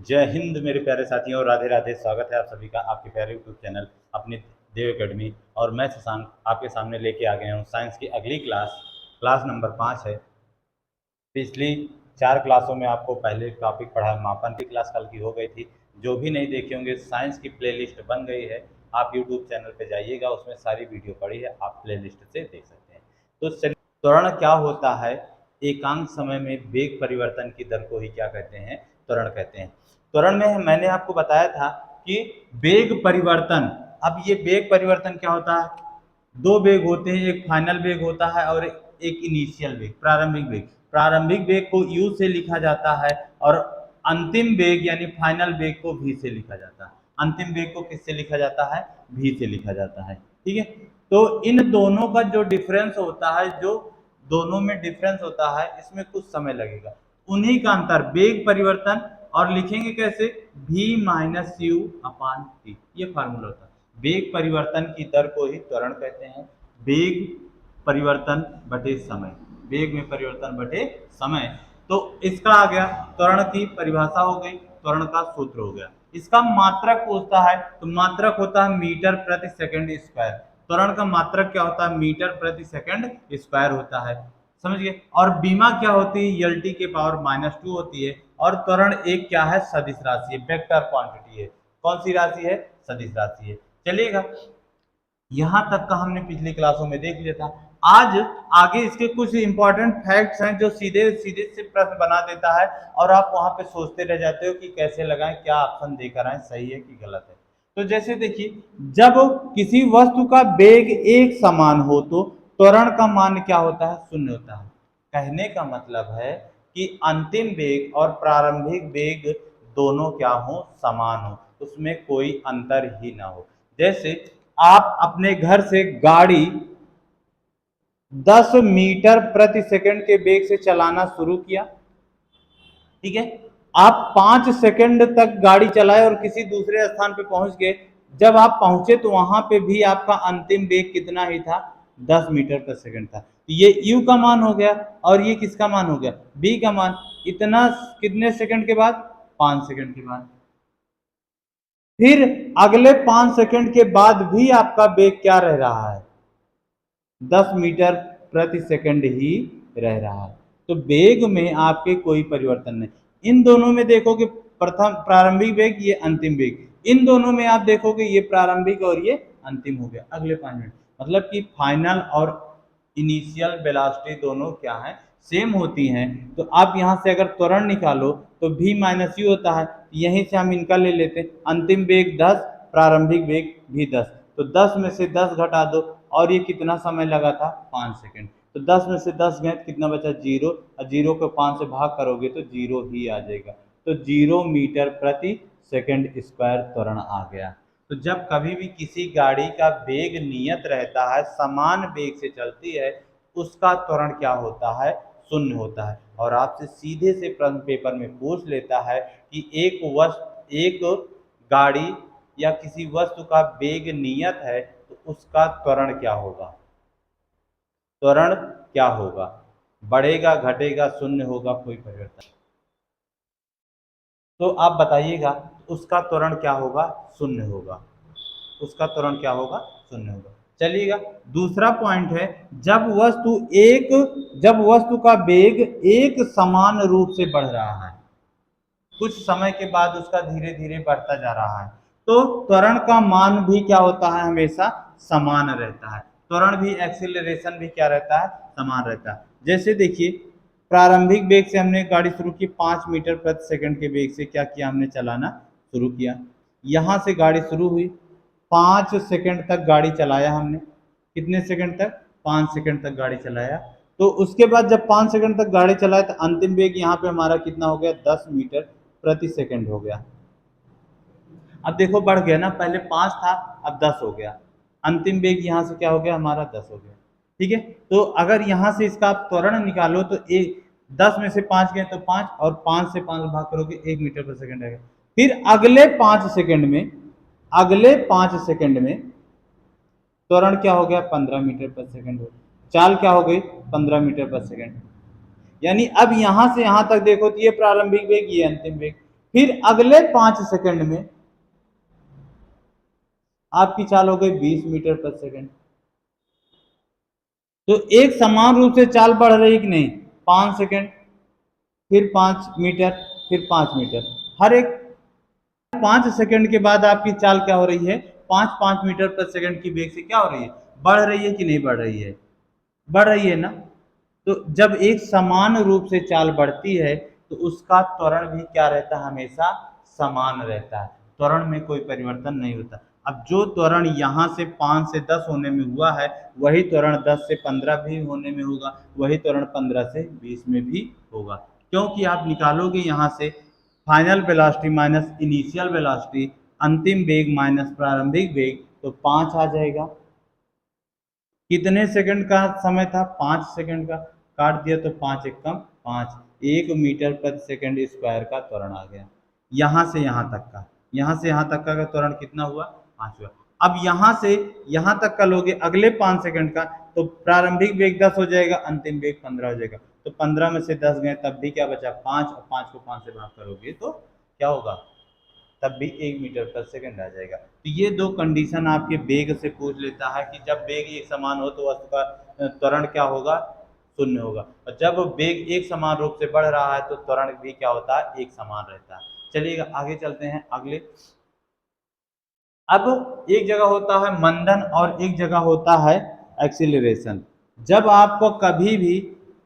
जय हिंद मेरे प्यारे साथियों, और राधे राधे। स्वागत है आप सभी का आपके प्यारे यूट्यूब चैनल अपनी देव एकेडमी। और मैं शशांक आपके सामने लेके आ गया हूँ साइंस की अगली क्लास नंबर 5 है। पिछली 4 क्लासों में आपको पहले टॉपिक पढ़ा, मापन की क्लास कल की हो गई थी। जो भी नहीं देखे होंगे, साइंस की प्लेलिस्ट बन गई है, आप यूट्यूब चैनल पे जाइएगा, उसमें सारी वीडियो पड़ी है, आप प्लेलिस्ट से देख सकते हैं। तो चलिए, त्वरण क्या होता है? एकांक समय में वेग परिवर्तन की दर को ही क्या कहते हैं? त्वरण कहते हैं। त्वरण में मैंने आपको बताया था कि वेग परिवर्तन, अब ये वेग परिवर्तन क्या होता है? दो वेग होते हैं, एक फाइनल वेग होता है और एक इनिशियल वेग, प्रारंभिक वेग। प्रारंभिक वेग को u से लिखा जाता है और अंतिम वेग यानी फाइनल वेग को v से लिखा जाता है। अंतिम वेग को किससे लिखा जाता है? v से लिखा जाता है। ठीक है, तो इन दोनों का जो डिफरेंस होता है, जो दोनों में डिफरेंस होता है, इसमें कुछ समय लगेगा। उन्हीं का अंतर वेग परिवर्तन, और लिखेंगे कैसे? v minus you upon T, ये फार्मूला होता है। वेग परिवर्तन की दर को ही त्वरण कहते हैं। वेग परिवर्तन बटे समय, वेग में परिवर्तन बटे समय। तो इसका आ गया, त्वरण की परिभाषा हो गई, त्वरण का सूत्र हो गया। इसका मात्रक पूछता है तो मात्रक होता है मीटर प्रति सेकंड स्क्वायर। त्वरण का मात्रक क्या होता है? मीटर प्रति सेकंड स्क्वायर होता है। समझ गए? और बीमा क्या होती है? एल टी के पावर -2 होती है। और त्वरण एक क्या है? सदिश राशि है, वेक्टर क्वांटिटी है। कौन सी राशि है? सदिश राशि है। चलिएगा, यहां तक का हमने पिछली क्लासों में देख लिया था। आज आगे इसके कुछ इंपॉर्टेंट फैक्ट्स हैं जो सीधे सीधे से प्रश्न बना देता है, और आप वहां पे सोचते रह जाते हो कि कैसे लगाएं, क्या ऑप्शन देकर आए, सही है कि गलत है। तो जैसे देखिए, जब किसी वस्तु का वेग एक समान हो तो त्वरण का मान क्या होता है? शून्य होता है। कहने का मतलब है कि अंतिम वेग और प्रारंभिक वेग दोनों क्या हो? समान हो, उसमें कोई अंतर ही ना हो। जैसे आप अपने घर से गाड़ी 10 मीटर प्रति सेकंड के वेग से चलाना शुरू किया, ठीक है। आप 5 सेकंड तक गाड़ी चलाए और किसी दूसरे स्थान पे पहुंच गए। जब आप पहुंचे तो वहां पे भी आपका अंतिम वेग कितना ही था? 10 मीटर प्रति सेकंड था। ये u का मान हो गया, और ये किसका मान हो गया? v का मान। इतना कितने सेकंड के बाद? 5 सेकंड के बाद। फिर अगले 5 सेकंड के बाद भी आपका वेग क्या रह रहा है? 10 मीटर प्रति सेकंड ही रह रहा है। तो वेग में आपके कोई परिवर्तन नहीं। इन दोनों में देखोगे, प्रथम प्रारंभिक वेग, ये अंतिम वेग, इन दोनों में आप देखोगे ये प्रारंभिक और ये अंतिम हो गया। अगले 5 मिनट, मतलब कि फाइनल और इनिशियल वेलोसिटी दोनों क्या है? सेम होती हैं। तो आप यहां से अगर त्वरण निकालो तो v माइनस यू होता है। यहीं से हम इनका ले लेते हैं। अंतिम वेग 10, प्रारंभिक वेग भी 10, तो 10 में से 10 घटा दो, और ये कितना समय लगा था? 5 सेकंड। तो 10 में से 10 गए, कितना बचा? 0, और 0 को 5 से भाग करोगे तो 0 ही आ जाएगा। तो 0 मीटर प्रति सेकंड स्क्वायर त्वरण आ गया। तो जब कभी भी किसी गाड़ी का वेग नियत रहता है, समान वेग से चलती है, उसका त्वरण क्या होता है? शून्य होता है। और आपसे सीधे से प्रश्न पेपर में पूछ लेता है कि एक गाड़ी या किसी वस्तु का वेग नियत है तो उसका त्वरण क्या होगा? त्वरण क्या होगा? बढ़ेगा, घटेगा, शून्य होगा, कोई परिवर्तन? तो आप बताइएगा, उसका त्वरण क्या होगा? शून्य होगा। उसका त्वरण क्या होगा? शून्य होगा। चलिएगा, दूसरा पॉइंट है, जब वस्तु का वेग एक समान रूप से बढ़ रहा है, कुछ समय के बाद उसका धीरे धीरे बढ़ता जा रहा है, तो त्वरण का मान भी क्या होता है? हमेशा समान रहता है। त्वरण भी, एक्सीलरेशन भी क्या रहता है? समान रहता है। जैसे देखिए, प्रारंभिक वेग से हमने गाड़ी शुरू की, 5 मीटर प्रति सेकंड के वेग से क्या किया? हमने चलाना शुरू किया। यहां से गाड़ी शुरू हुई, 5 सेकंड तक गाड़ी चलाया हमने। कितने सेकंड तक? 5 सेकंड तक गाड़ी चलाया। तो उसके बाद जब 5 सेकंड तक गाड़ी चलाए तो अंतिम वेग यहाँ पे हमारा कितना हो गया? 10 मीटर प्रति सेकंड हो गया। अब देखो, बढ़ गया ना, पहले 5 था, अब 10 हो गया। अंतिम वेग यहाँ से क्या हो गया? हमारा 10 हो गया। ठीक है, तो अगर यहाँ से इसका आप त्वरण निकालो तो 10 में से 5 गए तो 5, और 5 से 5 भाग करोगे 1 मीटर प्रति सेकंड आएगा। फिर अगले 5 सेकंड में त्वरण क्या हो गया? 15 मीटर प्रति सेकंड हो गया। चाल क्या हो गई? 15 मीटर प्रति सेकंड। यानी अब यहां से यहां तक देखो तो ये प्रारंभिक वेग, ये अंतिम वेग। फिर अगले 5 सेकंड में आपकी चाल हो गई 20 मीटर पर सेकंड। तो एक समान रूप से चाल बढ़ रही कि नहीं, 5 सेकंड, फिर 5 मीटर, फिर 5 मीटर, हर एक 5 सेकंड के बाद आपकी चाल क्या हो रही है, 5-5 मीटर पर सेकंड की वेग से क्या हो रही है, बढ़ रही है कि नहीं बढ़ रही है, बढ़ रही है ना। तो जब एक समान रूप से चाल बढ़ती है तो उसका त्वरण भी क्या रहता है, हमेशा समान रहता है, त्वरण में कोई परिवर्तन नहीं होता। अब जो त्वरण यहाँ से 5 से 10 होने में हुआ है, वही त्वरण 10 से 15 भी होने में होगा, वही त्वरण 15 से 20 में भी होगा, क्योंकि आप निकालोगे यहाँ से final velocity minus initial velocity, अंतिम वेग माइनस प्रारंभिक वेग, तो 5 आ जाएगा। कितने सेकंड का समय था, 5 सेकंड का, काट दिया तो 5 एकम 5, 1 मीटर प्रति सेकंड स्क्वायर का त्वरण आ गया। यहाँ से यहाँ तक का, यहाँ से यहाँ तक का त्वरण कितना हुआ, 5 हुआ। अब यहाँ से यहाँ तक का लोगे अगले 5 सेकंड का, तो प्रारंभिक वेग 10 हो जाएगा, अंतिम वेग 15 हो जाएगा, तो 15 में से 10 गए, तब भी क्या बचा, 5, और 5 को 5 से भाग करोगे तो क्या होगा, तब भी 1 मीटर पर सेकंड आ जाएगा। तो ये दो कंडीशन आपके वेग से पूछ लेता है कि जब वेग एक समान हो तो वस्तु का त्वरण क्या होगा, शून्य होगा, और जब वेग एक समान रूप से बढ़ रहा है तो त्वरण भी क्या होता है, एक समान रहता है। चलिए आगे चलते हैं अगले। अब एक जगह होता है मंदन और एक जगह होता है एक्सीलरेशन। जब आपको कभी भी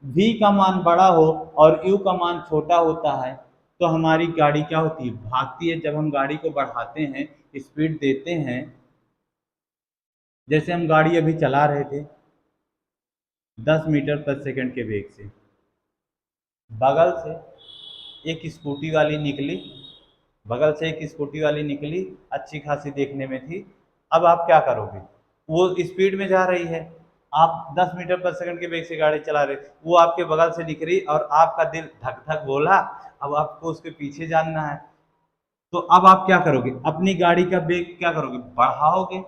v का मान बड़ा हो और u का मान छोटा होता है तो हमारी गाड़ी क्या होती है, भागती है। जब हम गाड़ी को बढ़ाते हैं, स्पीड देते हैं, जैसे हम गाड़ी अभी चला रहे थे 10 मीटर पर सेकंड के वेग से, बगल से एक स्कूटी वाली निकली, बगल से एक स्कूटी वाली निकली, अच्छी खासी देखने में थी। अब आप क्या करोगे, वो स्पीड में जा रही है, आप 10 मीटर पर सेकंड के वेग से गाड़ी चला रहे, वो आपके बगल से दिख रही और आपका दिल धक धक बोला, अब आपको उसके पीछे जानना है। तो अब आप क्या करोगे, अपनी गाड़ी का वेग क्या करोगे, बढ़ाओगे,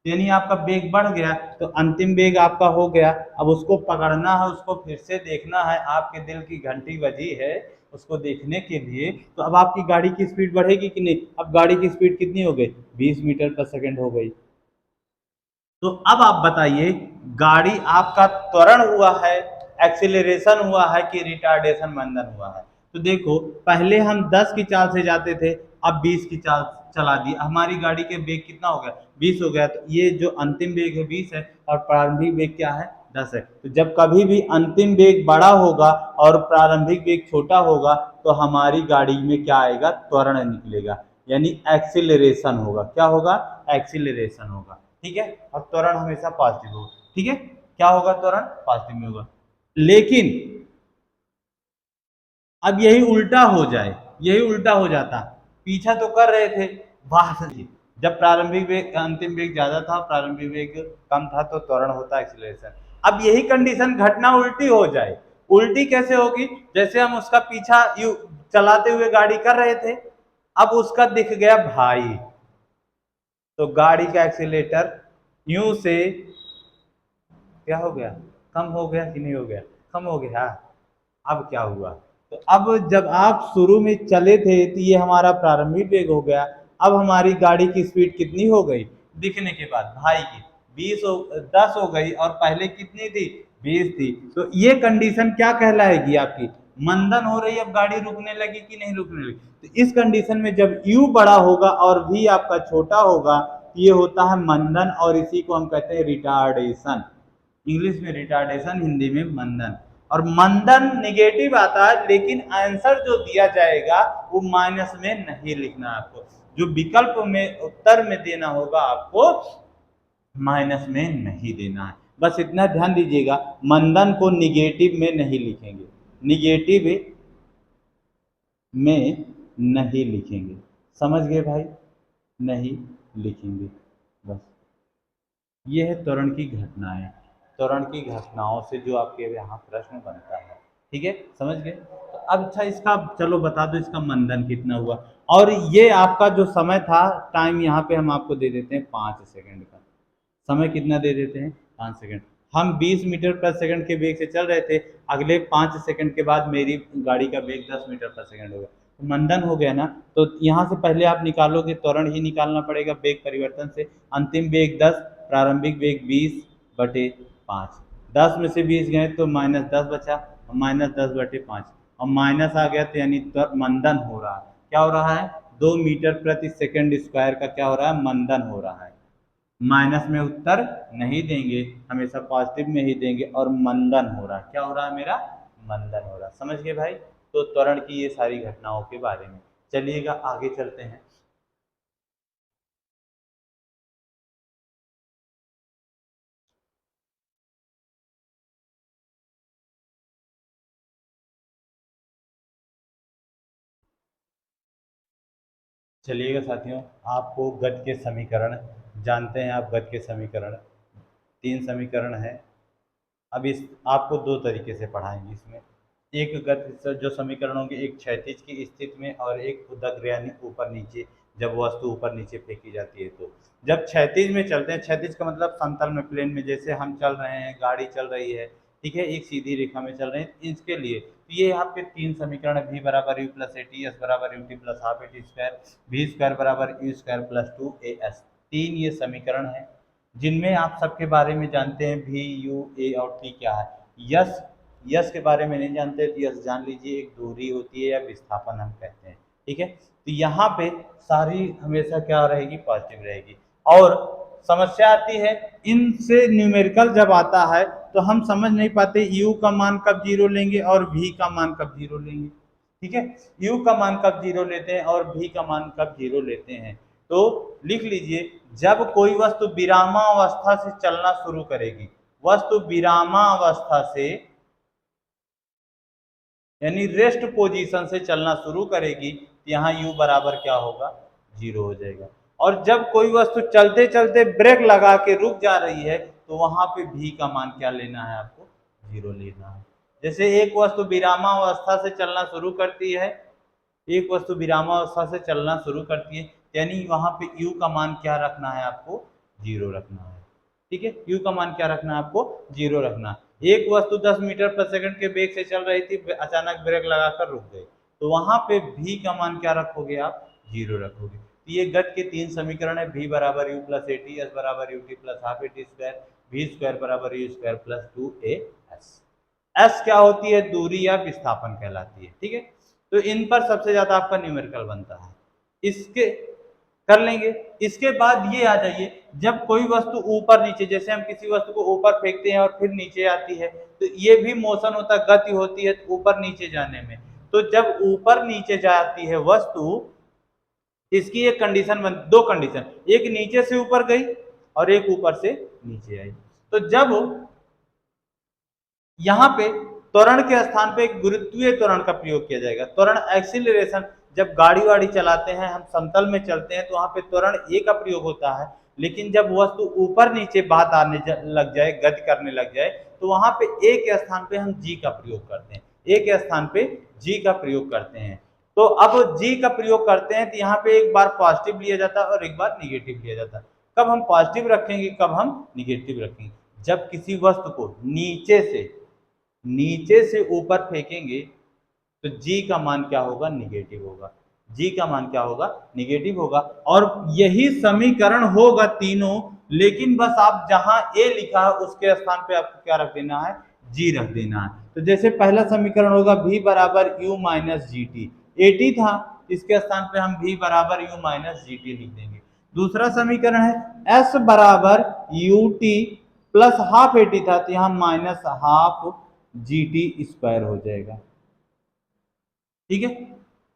यानी आपका वेग बढ़ गया तो अंतिम वेग आपका हो गया। अब उसको पकड़ना है, उसको फिर से देखना है, आपके दिल की घंटी बजी है उसको देखने के लिए, तो अब आपकी गाड़ी की स्पीड बढ़ेगी कि नहीं, अब गाड़ी की स्पीड कितनी हो गई, 20 मीटर पर सेकंड हो गई। तो अब आप बताइए, गाड़ी आपका त्वरण हुआ है, एक्सीलरेशन हुआ है कि रिटार्डेशन मंदन हुआ है। तो देखो पहले हम 10 की चाल से जाते थे, अब 20 की चाल चला दी, हमारी गाड़ी के वेग कितना हो गया, 20 हो गया। तो ये जो अंतिम वेग है 20 है और प्रारंभिक वेग क्या है, 10 है। तो जब कभी भी अंतिम वेग बड़ा होगा और प्रारंभिक वेग छोटा होगा तो हमारी गाड़ी में क्या आएगा, त्वरण निकलेगा, यानी एक्सीलरेशन होगा। क्या होगा, एक्सीलरेशन होगा, ठीक है। और त्वरण हमेशा पॉजिटिव होगा, ठीक है। क्या होगा, त्वरण पॉजिटिव में होगा। लेकिन अब यही उल्टा हो जाए, यही उल्टा हो जाता, पीछा तो कर रहे थे, वाह जी, जब प्रारंभिक वेग अंतिम वेग ज्यादा था, प्रारंभिक वेग कम था, तो त्वरण होता है एक्सीलरेशन। अब यही कंडीशन घटना उल्टी हो जाए, उल्टी कैसे होगी, जैसे हम उसका पीछा चलाते हुए गाड़ी कर रहे थे, अब उसका दिख गया भाई, तो गाड़ी का एक्सीलेटर यूं से क्या हो गया, कम हो गया कि नहीं हो गया, कम हो गया। अब क्या हुआ, तो अब जब आप शुरू में चले थे तो ये हमारा प्रारंभिक वेग हो गया, अब हमारी गाड़ी की स्पीड कितनी हो गई, दिखने के बाद भाई की 10 हो गई, और पहले कितनी थी, 20 थी। तो ये कंडीशन क्या कहलाएगी आपकी, मंदन हो रही, अब गाड़ी रुकने लगी कि नहीं रुकने लगी। तो इस कंडीशन में जब u बड़ा होगा और v आपका छोटा होगा, ये होता है मंदन, और इसी को हम कहते हैं रिटार्डेशन, इंग्लिश में रिटार्डेशन, हिंदी में मंदन। और मंदन निगेटिव आता है, लेकिन आंसर जो दिया जाएगा वो माइनस में नहीं लिखना है आपको, जो विकल्प में उत्तर में देना होगा आपको माइनस में नहीं देना है। बस इतना ध्यान दीजिएगा, मंदन को निगेटिव में नहीं लिखेंगे, निगेटिव में नहीं लिखेंगे, समझ गए भाई, नहीं लिखेंगे। बस ये है त्वरण की घटनाएं, त्वरण की घटनाओं से जो आपके यहाँ प्रश्न बनता है, ठीक है, समझ गए। तो अब अच्छा इसका चलो बता दो, इसका मंदन कितना हुआ, और ये आपका जो समय था, टाइम यहाँ पे हम आपको दे देते हैं 5 सेकंड का, समय कितना दे देते हैं, 5 सेकंड। हम 20 मीटर पर सेकंड के वेग से चल रहे थे, अगले 5 सेकंड के बाद मेरी गाड़ी का वेग 10 मीटर पर सेकंड होगा, मंदन हो गया ना, तो यहाँ से पहले आप निकालोगे, त्वरण ही निकालना पड़ेगा वेग परिवर्तन से। अंतिम वेग 10, प्रारंभिक वेग 20/5। 10 में से 20 गए तो -10 बचा, -10/5, और माइनस आ गया तो यानी मंदन हो रहा है। क्या हो रहा है? 2 मीटर प्रति सेकंड स्क्वायर का क्या हो रहा है? मंदन हो रहा है। माइनस में उत्तर नहीं देंगे, हमेशा पॉजिटिव में ही देंगे, और मंदन हो रहा है। क्या हो रहा है मेरा? मंदन हो रहा है। समझ गए भाई? तो त्वरण की ये सारी घटनाओं के बारे में। चलिएगा आगे चलते हैं। चलिएगा साथियों, आपको गति के समीकरण जानते हैं। आप गति के समीकरण 3 समीकरण है। अब इस आपको 2 तरीके से पढ़ाएंगे इसमें। एक गति जो समीकरण होंगे, एक क्षैतिज की स्थिति में और एक उदग्र यानी ऊपर नीचे, जब वस्तु ऊपर नीचे फेंकी जाती है। तो जब क्षैतिज में चलते हैं, क्षैतिज का मतलब समतल में, प्लेन में, जैसे हम चल रहे हैं, गाड़ी चल रही है, ठीक है, एक सीधी रेखा में चल रहे हैं, इसके लिए तो ये आपके 3 समीकरण है। v बराबर u plus A T, S बराबर U T plus half A T square, V square बराबर यू स्क्वायर प्लस 2as। 3 ये समीकरण है जिनमें आप सबके बारे में जानते हैं भी, यू, ए और टी क्या है। यस, यस के बारे में नहीं जानते तो यस जान लीजिए, एक दूरी होती है या विस्थापन हम कहते हैं, ठीक है। तो यहाँ पे सारी हमेशा क्या रहेगी? पॉजिटिव रहेगी। और समस्या आती है इनसे, न्यूमेरिकल जब आता है तो हम समझ नहीं पाते यू का मान कब जीरो लेंगे और वी का मान कब जीरो लेंगे, ठीक है। यू का मान कब जीरो लेते हैं और वी का मान कब जीरो लेते हैं। तो लिख लीजिए, जब कोई वस्तु विरामावस्था से चलना शुरू करेगी, वस्तु विरामावस्था से यानी रेस्ट पोजीशन से चलना शुरू करेगी, तो यहाँ u बराबर क्या होगा? 0 हो जाएगा। और जब कोई वस्तु चलते चलते ब्रेक लगा के रुक जा रही है, तो वहां पे v का मान क्या लेना है आपको? 0 लेना है। जैसे एक वस्तु विरामावस्था से चलना शुरू करती है, एक वस्तु विरामावस्था से चलना शुरू करती है, यानी वहां पे u का मान क्या रखना है आपको? 0 रखना है, ठीक है। u का मान क्या रखना है आपको? 0 रखना है। एक वस्तु 10 मीटर प्रति सेकंड के वेग से चल रही थी, अचानक ब्रेक लगाकर रुक गई, तो वहां पे v का मान क्या रखोगे आप? 0 रखोगे। तो ये गति के 3 समीकरण है। v बराबर u plus A T, S बराबर U T plus half A T square, V square बराबर U square plus 2as। S क्या होती है? दूरी या विस्थापन कहलाती है, ठीक है। तो इन पर सबसे ज्यादा आपका न्यूमेरिकल बनता है, इसके कर लेंगे। इसके बाद ये आ जाइए, जब कोई वस्तु ऊपर नीचे, जैसे हम किसी वस्तु को ऊपर फेंकते हैं और फिर नीचे आती है, तो ये भी मोशन होता है, गति होती है ऊपर नीचे जाने में। तो जब ऊपर नीचे जाती है वस्तु, इसकी एक कंडीशन दो कंडीशन, एक नीचे से ऊपर गई और एक ऊपर से नीचे आई। तो जब यहाँ पे त्वरण के स्थान पे एक गुरुत्वीय त्वरण का प्रयोग किया जाएगा। त्वरण एक्सीलरेशन, जब गाड़ी वाड़ी चलाते हैं, हम समतल में चलते हैं, तो वहां पे त्वरण ए का प्रयोग होता है। लेकिन जब वस्तु ऊपर नीचे बात आने लग जाए, गति करने लग जाए, तो वहां पे ए के स्थान पे हम जी का प्रयोग करते हैं। ए के स्थान पे जी का प्रयोग करते हैं। तो अब जी का प्रयोग करते हैं, तो यहाँ पे एक बार पॉजिटिव लिया जाता है और एक बार निगेटिव लिया जाता है। कब हम पॉजिटिव रखेंगे, कब हम निगेटिव रखेंगे? जब किसी वस्तु को नीचे से ऊपर फेंकेंगे, तो जी का मान क्या होगा? निगेटिव होगा। जी का मान क्या होगा? निगेटिव होगा। और यही समीकरण होगा तीनों, लेकिन बस आप जहां ए लिखा है उसके स्थान पे आपको क्या रख देना है? जी रख देना है। तो जैसे पहला समीकरण होगा v बराबर you minus G T, A T था, इसके स्थान पे हम v बराबर यू माइनस जी टी लिख देंगे। दूसरा समीकरण है s बराबर U T plus half A T था, तो यहाँ minus half G T square हो जाएगा, ठीक है।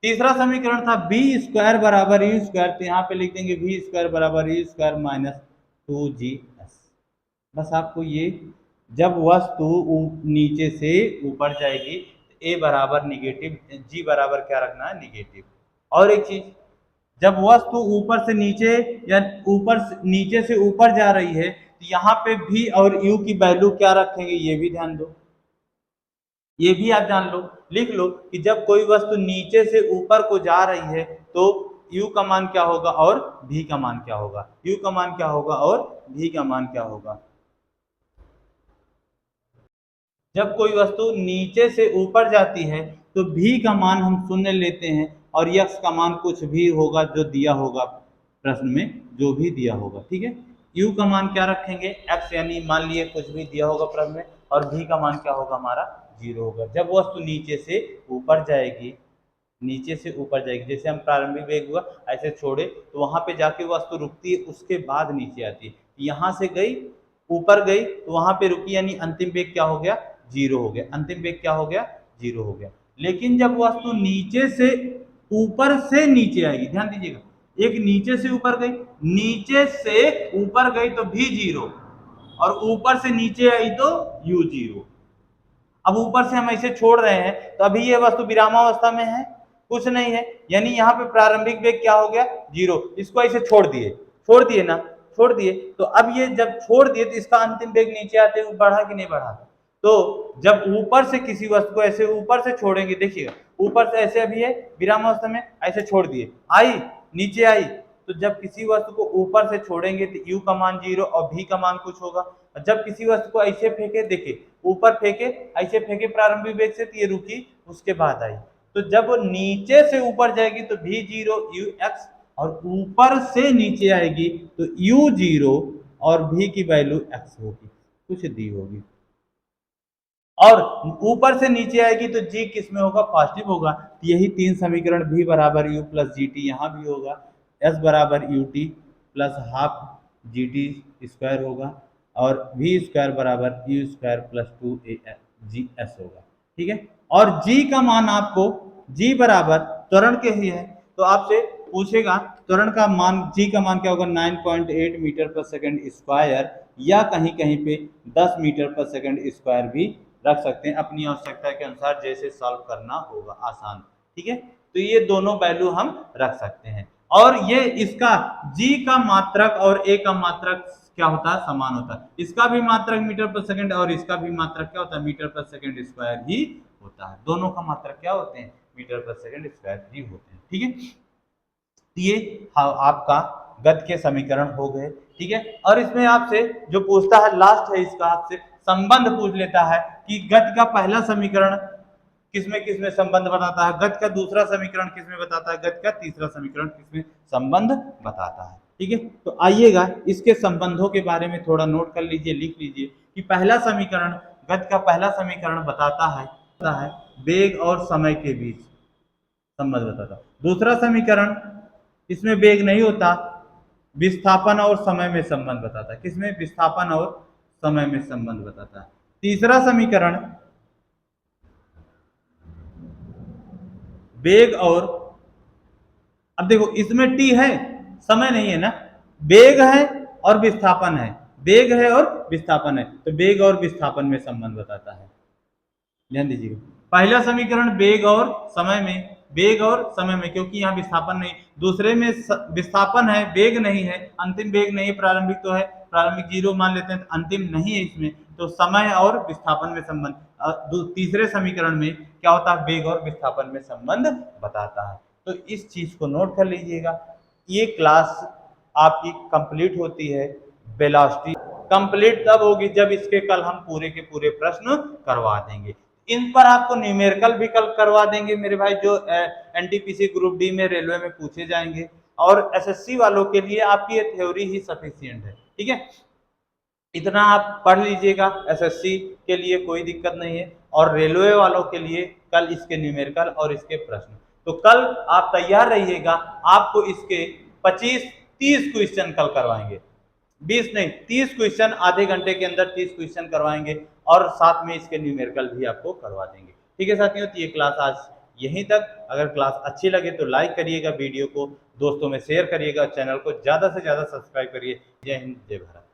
तीसरा समीकरण था बी स्क्वायर बराबर यू स्क्वायर, तो यहाँ पे लिख देंगे वी स्क्वायर बराबर यू स्क्वायर माइनस 2g's। बस आपको ये, जब वस्तु नीचे से ऊपर जाएगी, तो ए बराबर निगेटिव, जी बराबर क्या रखना है? निगेटिव। और एक चीज, जब वस्तु ऊपर से नीचे या नीचे से ऊपर जा रही है, तो यहाँ पे भी और यू की वैल्यू क्या रखेंगे, ये भी ध्यान दो। ये भी आप जान लो, लिख लो कि जब कोई वस्तु नीचे से ऊपर को जा रही है, तो u का मान क्या होगा और v का मान क्या होगा? u का मान क्या होगा और v का मान क्या होगा? जब कोई वस्तु नीचे से ऊपर जाती है, तो v का मान हम शून्य लेते हैं, और यक्स का मान कुछ भी होगा जो दिया होगा प्रश्न में, जो भी दिया होगा, ठीक है। यू का मान क्या रखेंगे, एक्स, यानी मान लिए कुछ भी दिया होगा प्रश्न में, और भी का मान क्या होगा हमारा 0 होगा। जब वस्तु नीचे से ऊपर जाएगी, नीचे से ऊपर जाएगी, जैसे हम प्रारंभिक वेग हुआ ऐसे छोड़े तो वहां पे जाके वस्तु रुकती है, उसके बाद नीचे आती है। यहाँ से गई, ऊपर गई तो वहां पे रुकी, यानी अंतिम वेग क्या हो गया, 0 हो गया। अंतिम वेग क्या हो गया, 0 हो गया। लेकिन जब वस्तु नीचे से ऊपर से नीचे आएगी, ध्यान दीजिएगा, एक नीचे से ऊपर गई, नीचे से ऊपर गई तो भी 0, और ऊपर से नीचे आई तो u 0। अब ऊपर से हम ऐसे छोड़ रहे हैं तो अभी ये वस्तु विरामावस्था में है, कुछ नहीं है, यानी यहाँ पे प्रारंभिक वेग क्या हो गया, 0। इसको ऐसे छोड़ दिए, छोड़ दिए ना, छोड़ दिए, तो अब ये जब छोड़ दिए तो इसका अंतिम वेग नीचे आते हुए बढ़ा कि नहीं बढ़ा। तो जब ऊपर से किसी वस्तु को ऐसे ऊपर से छोड़ेंगे, देखिएगा ऊपर से ऐसे अभी है विरामावस्था में, ऐसे छोड़ दिए, आई नीचे आई, तो जब किसी वस्तु को ऊपर से छोड़ेंगे तो u का मान 0 और v का मान कुछ होगा। जब किसी वस्तु को ऐसे फेंके, देखिए ऊपर फेंके, ऐसे फेंके प्रारंभिक वेग से, तो ये रुकी, उसके बाद आई। तो जब वो नीचे से ऊपर जाएगी तो v 0 u x, और ऊपर से नीचे आएगी तो u 0 और v की वैल्यू x होगी, कुछ दी होगी। और ऊपर से नीचे आएगी तो g किस में होगा, पॉजिटिव होगा। यही 3 समीकरण v बराबर u प्लस जी टी यहाँ भी होगा, s बराबर U T plus half G T square होगा, और v स्क्वायर बराबर u स्क्वायर प्लस 2 होगा, ठीक है। और g का मान आपको, g बराबर त्वरण के ही है, तो आपसे पूछेगा त्वरण का मान, g का मान क्या होगा, 9.8 मीटर पर सेकंड स्क्वायर, या कहीं कहीं पे 10 मीटर पर सेकंड स्क्वायर भी रख सकते हैं, अपनी आवश्यकता के अनुसार जैसे सॉल्व करना होगा आसान, ठीक है। तो ये दोनों वैल्यू हम रख सकते हैं, और ये इसका g का मात्रक और a का मात्रक क्या होता है, समान होता है। इसका भी मात्रक मीटर पर सेकंड और इसका भी मात्रक क्या होता है, मीटर पर सेकंड स्क्वायर ही होता है। दोनों का मात्रक क्या होते हैं, मीटर पर सेकंड स्क्वायर ही होते हैं, ठीक है। ये आपका गति के समीकरण हो गए, ठीक है। और इसमें आपसे जो पूछता है लास्ट है, इसका आपसे संबंध पूछ लेता है कि गति का पहला समीकरण किसमें किसमें संबंध बताता है, गति का दूसरा समीकरण किसमें बताता है, गति का तीसरा समीकरण किसमें संबंध बताता है, ठीक है। तो आइएगा इसके संबंधों के बारे में थोड़ा नोट कर लीजिए, लिख लीजिए कि पहला समीकरण, गति का पहला समीकरण बताता है वेग और समय के बीच संबंध बताता है। दूसरा समीकरण, इसमें वेग नहीं होता, विस्थापन और समय में संबंध बताता है, किसमें, विस्थापन और समय में संबंध बताता है। तीसरा समीकरण वेग और, अब देखो इसमें t है, समय नहीं है ना, वेग है और विस्थापन है, वेग है और विस्थापन है, तो वेग और विस्थापन में संबंध बताता है, ध्यान दीजिएगा। पहला समीकरण वेग और समय में, वेग और समय में, क्योंकि यहाँ विस्थापन नहीं, दूसरे में विस्थापन है, वेग नहीं है, अंतिम वेग नहीं है, प्रारंभिक तो है, प्रारंभिक 0 मान लेते हैं, तो अंतिम नहीं है इसमें, तो समय और विस्थापन में संबंध। तीसरे समीकरण में क्या होता है, वेग और विस्थापन में संबंध बताता है। तो इस चीज को नोट कर लीजिएगा। ये क्लास आपकी कंप्लीट होती है, वेलोसिटी कंप्लीट तब होगी जब इसके कल हम पूरे के पूरे प्रश्न करवा देंगे। इन पर आपको न्यूमेरिकल भी कल करवा देंगे मेरे भाई, जो एनटीपीसी ग्रुप डी में रेलवे में पूछे जाएंगे, और एसएससी वालों के लिए आपकी ये थ्योरी ही सफिशिएंट है, ठीक है। इतना आप पढ़ लीजिएगा, एसएससी के लिए कोई दिक्कत नहीं है, और रेलवे वालों के लिए कल इसके न्यूमेरिकल और इसके प्रश्न। तो कल आप तैयार रहिएगा, आपको इसके 25-30 क्वेश्चन कल करवाएंगे, 20 नहीं 30 क्वेश्चन, आधे घंटे के अंदर 30 क्वेश्चन करवाएंगे, और साथ में इसके न्यूमेरिकल भी आपको करवा देंगे, ठीक है साथियों। तो ये क्लास आज यहीं तक। अगर क्लास अच्छी लगे तो लाइक करिएगा, वीडियो को दोस्तों में शेयर करिएगा, चैनल को ज़्यादा से ज़्यादा सब्सक्राइब करिए। जय हिंद, जय भारत।